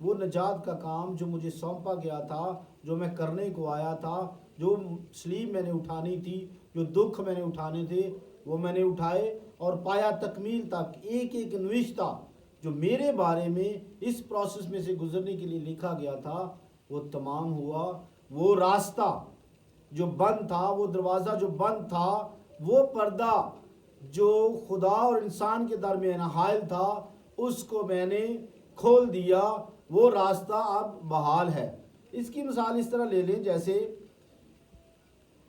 وہ نجات کا کام جو مجھے سونپا گیا تھا، جو میں کرنے کو آیا تھا، جو سلیب میں نے اٹھانی تھی، جو دکھ میں نے اٹھانے تھے، وہ میں نے اٹھائے اور پایا تکمیل تک۔ ایک ایک نوشتہ جو میرے بارے میں اس پروسیس میں سے گزرنے کے لیے لکھا گیا تھا وہ تمام ہوا۔ وہ راستہ جو بند تھا، وہ دروازہ جو بند تھا، وہ پردہ جو خدا اور انسان کے درمیان حائل تھا، اس کو میں نے کھول دیا، وہ راستہ اب بحال ہے۔ اس کی مثال اس طرح لے لیں جیسے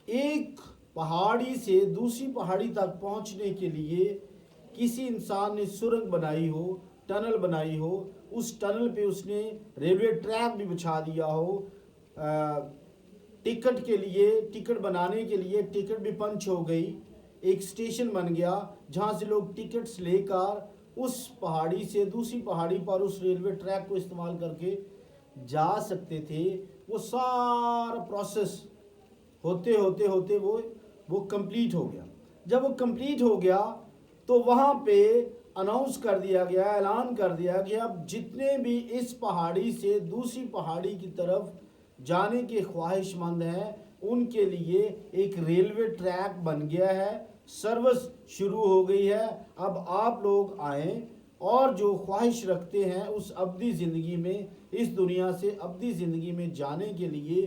ایک پہاڑی سے دوسری پہاڑی تک پہنچنے کے لیے کسی انسان نے سرنگ بنائی ہو، ٹنل بنائی ہو، اس ٹنل پہ اس نے ریلوے ٹریک بھی بچھا دیا ہو، ٹکٹ کے لیے، ٹکٹ بنانے کے لیے ٹکٹ بھی پنچ ہو گئی، ایک اسٹیشن بن گیا جہاں سے لوگ ٹکٹس لے کر اس پہاڑی سے دوسری پہاڑی پر اس ریلوے ٹریک کو استعمال کر کے جا سکتے تھے۔ وہ سارا پروسیس ہوتے ہوتے ہوتے وہ کمپلیٹ ہو گیا۔ جب وہ کمپلیٹ ہو گیا تو وہاں پہ اناؤنس کر دیا گیا، اعلان کر دیا گیا، اب جتنے بھی اس پہاڑی سے دوسری پہاڑی کی طرف جانے کے خواہش مند ہیں ان کے لیے ایک ریلوے ٹریک بن گیا ہے، سروس شروع ہو گئی ہے۔ اب آپ لوگ آئیں اور جو خواہش رکھتے ہیں اس ابدی زندگی میں، اس دنیا سے ابدی زندگی میں جانے کے لیے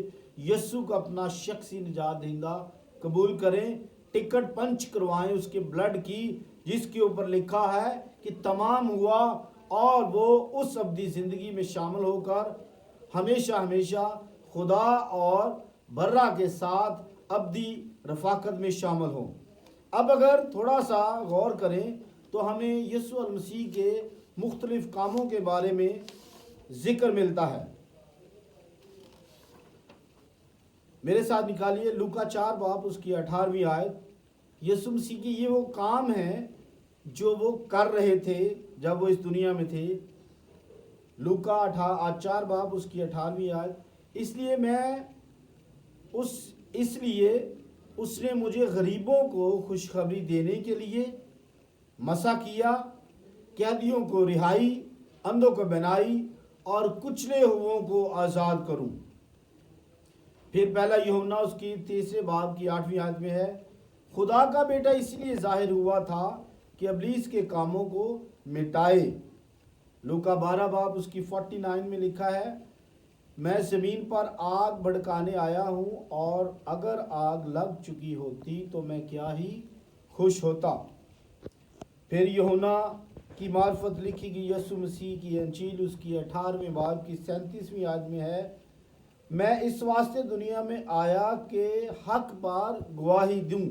یسوع کو اپنا شخصی نجات دہندہ قبول کریں، ٹکٹ پنچ کروائیں اس کے بلڈ کی جس کے اوپر لکھا ہے کہ تمام ہوا، اور وہ اس ابدی زندگی میں شامل ہو کر ہمیشہ ہمیشہ خدا اور برہ کے ساتھ ابدی رفاقت میں شامل ہوں۔ اب اگر تھوڑا سا غور کریں تو ہمیں یسوع المسیح کے مختلف کاموں کے بارے میں ذکر ملتا ہے۔ میرے ساتھ نکالیے لوکا 4 باب اس کی 18ویں آیت۔ یسوع مسیح کی یہ وہ کام ہیں جو وہ کر رہے تھے جب وہ اس دنیا میں تھے۔ لوکا 4 باب اس کی 18ویں آیت۔ اس لیے اس نے مجھے غریبوں کو خوشخبری دینے کے لیے مسا کیا، قیدیوں کو رہائی، اندھوں کو بینائی اور کچلے ہوئوں کو آزاد کروں۔ پھر پہلا یوحنا اس کی 3 باب کی 8ویں آیت میں ہے، خدا کا بیٹا اس لیے ظاہر ہوا تھا کہ ابلیس کے کاموں کو مٹائے۔ لوکا 12 باب اس کی 49 میں لکھا ہے، میں زمین پر آگ بھڑکانے آیا ہوں، اور اگر آگ لگ چکی ہوتی تو میں کیا ہی خوش ہوتا۔ پھر یوحنا کی معرفت لکھی گئی یسوع مسیح کی انجیل اس کی 18ویں باب کی 37ویں آیت میں ہے، میں اس واسطے دنیا میں آیا کہ حق پر گواہی دوں۔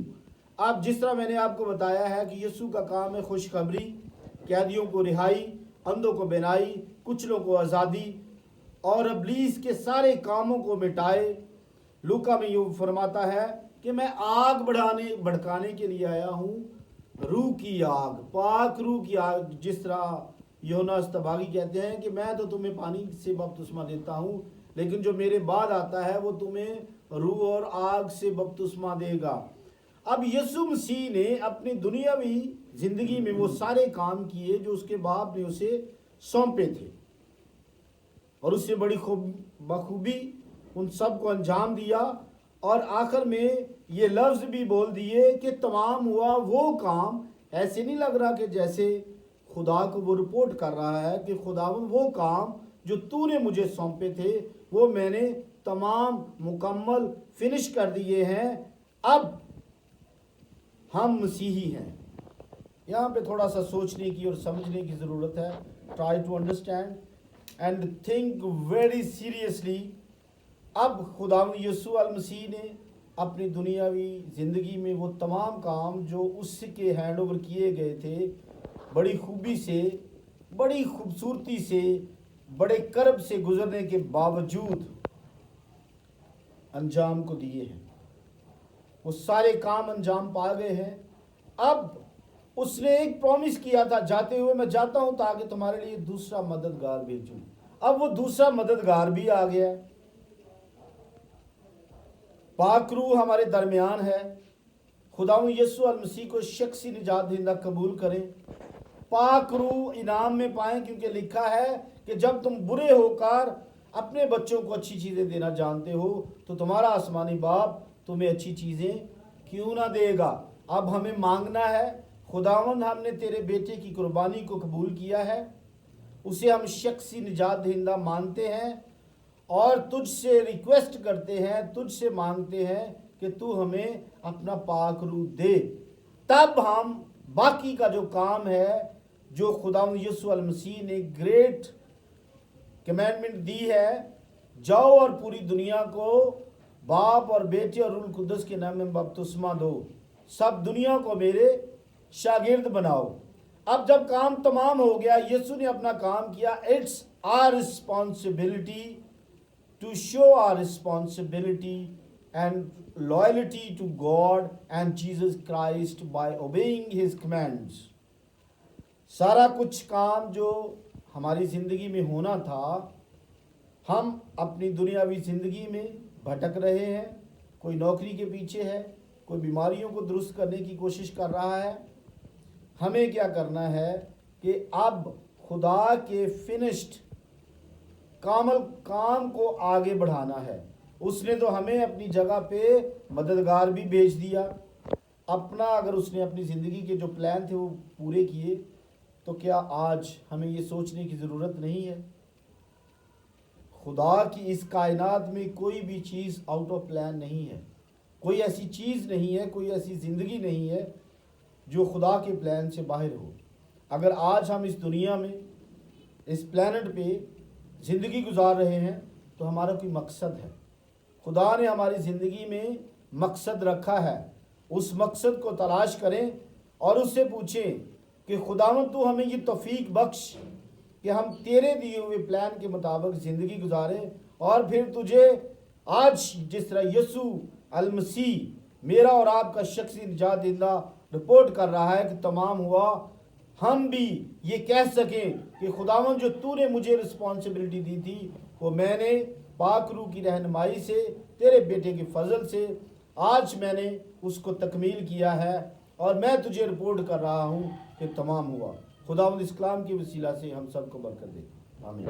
اب جس طرح میں نے آپ کو بتایا ہے کہ یسوع کا کام ہے خوشخبری، قیدیوں کو رہائی، اندھوں کو بینائی، کچلوں کو آزادی، اور ابلیس کے سارے کاموں کو مٹائے۔ لوکا میں یہ فرماتا ہے کہ میں آگ بھڑکانے کے لیے آیا ہوں، روح کی آگ، پاک روح کی آگ، جس طرح یوحنا استباغی کہتے ہیں کہ میں تو تمہیں پانی سے بپتسمہ دیتا ہوں، لیکن جو میرے بعد آتا ہے وہ تمہیں روح اور آگ سے بپتسمہ دے گا۔ اب یسوع مسیح نے اپنی دنیاوی زندگی میں وہ سارے کام کیے جو اس کے باپ نے اسے سونپے تھے، اور اس سے بڑی بخوبی ان سب کو انجام دیا، اور آخر میں یہ لفظ بھی بول دیے کہ تمام ہوا۔ وہ کام ایسے نہیں لگ رہا کہ جیسے خدا کو وہ رپورٹ کر رہا ہے کہ خداوند وہ کام جو تو نے مجھے سونپے تھے وہ میں نے تمام مکمل فنش کر دیے ہیں، اب ہم مسیحی ہیں۔ یہاں پہ تھوڑا سا سوچنے کی اور سمجھنے کی ضرورت ہے۔ Try to understand and think very seriously. اب خداوند یسوع المسیح نے اپنی دنیاوی زندگی میں وہ تمام کام جو اس کے ہینڈ اوور کیے گئے تھے بڑی خوبی سے، بڑی خوبصورتی سے، بڑے کرب سے گزرنے کے باوجود انجام کو دیے ہیں۔ وہ سارے کام انجام پا گئے ہیں۔ اب اس نے ایک پرومس کیا تھا، جاتے ہوئے میں جاتا ہوں تاکہ تمہارے لیے دوسرا مددگار بھیجوں۔ اب وہ دوسرا مددگار بھی آ گیا ہے۔ پاک روح ہمارے درمیان ہے۔ خداوند یسوع المسیح کو شخصی نجات دہندہ قبول کریں، پاک روح انعام میں پائیں، کیونکہ لکھا ہے کہ جب تم برے ہو کر اپنے بچوں کو اچھی چیزیں دینا جانتے ہو تو تمہارا آسمانی باپ تمہیں اچھی چیزیں کیوں نہ دے گا۔ اب ہمیں مانگنا ہے، خداوند ہم نے تیرے بیٹے کی قربانی کو قبول کیا ہے، اسے ہم شخصی نجات دہندہ مانتے ہیں اور تجھ سے ریکویسٹ کرتے ہیں، تجھ سے مانگتے ہیں کہ تو ہمیں اپنا پاک روح دے، تب ہم باقی کا جو کام ہے جو خداوند یسوع المسیح نے گریٹ کمینڈمنٹ دی ہے، جاؤ اور پوری دنیا کو باپ اور بیٹے اور روح القدس کے نام میں بپتسمہ دو، سب دنیا کو میرے شاگرد بناؤ۔ اب جب کام تمام ہو گیا، یسوع نے اپنا کام کیا، it's our responsibility to show our responsibility and loyalty to God and Jesus Christ by obeying his commands۔ سارا کچھ کام جو ہماری زندگی میں ہونا تھا، ہم اپنی دنیاوی زندگی میں بھٹک رہے ہیں، کوئی نوکری کے پیچھے ہے، کوئی بیماریوں کو درست کرنے کی کوشش کر رہا ہے۔ ہمیں کیا کرنا ہے کہ اب خدا کے فنشڈ کامل کام کو آگے بڑھانا ہے۔ اس نے تو ہمیں اپنی جگہ پہ مددگار بھی بھیج دیا، اگر اس نے اپنی زندگی کے جو پلان تھے وہ پورے کیے، تو کیا آج ہمیں یہ سوچنے کی ضرورت نہیں ہے؟ خدا کی اس کائنات میں کوئی بھی چیز آؤٹ آف پلان نہیں ہے، کوئی ایسی چیز نہیں ہے، کوئی ایسی زندگی نہیں ہے جو خدا کے پلان سے باہر ہو۔ اگر آج ہم اس دنیا میں اس پلانٹ پہ زندگی گزار رہے ہیں تو ہمارا کوئی مقصد ہے۔ خدا نے ہماری زندگی میں مقصد رکھا ہے، اس مقصد کو تلاش کریں اور اس سے پوچھیں کہ خداوند تو ہمیں یہ توفیق بخش کہ ہم تیرے دیے ہوئے پلان کے مطابق زندگی گزاریں، اور پھر تجھے آج جس طرح یسوع المسیح میرا اور آپ کا شخصی نجات دہندہ رپورٹ کر رہا ہے کہ تمام ہوا، ہم بھی یہ کہہ سکیں کہ خداوند جو تو نے مجھے رسپانسبلٹی دی تھی وہ میں نے پاک روح کی رہنمائی سے، تیرے بیٹے کے فضل سے آج میں نے اس کو تکمیل کیا ہے، اور میں تجھے رپورٹ کر رہا ہوں کہ تمام ہوا۔ خداوند اس کلام کے وسیلہ سے ہم سب کو برکت دے، آمین۔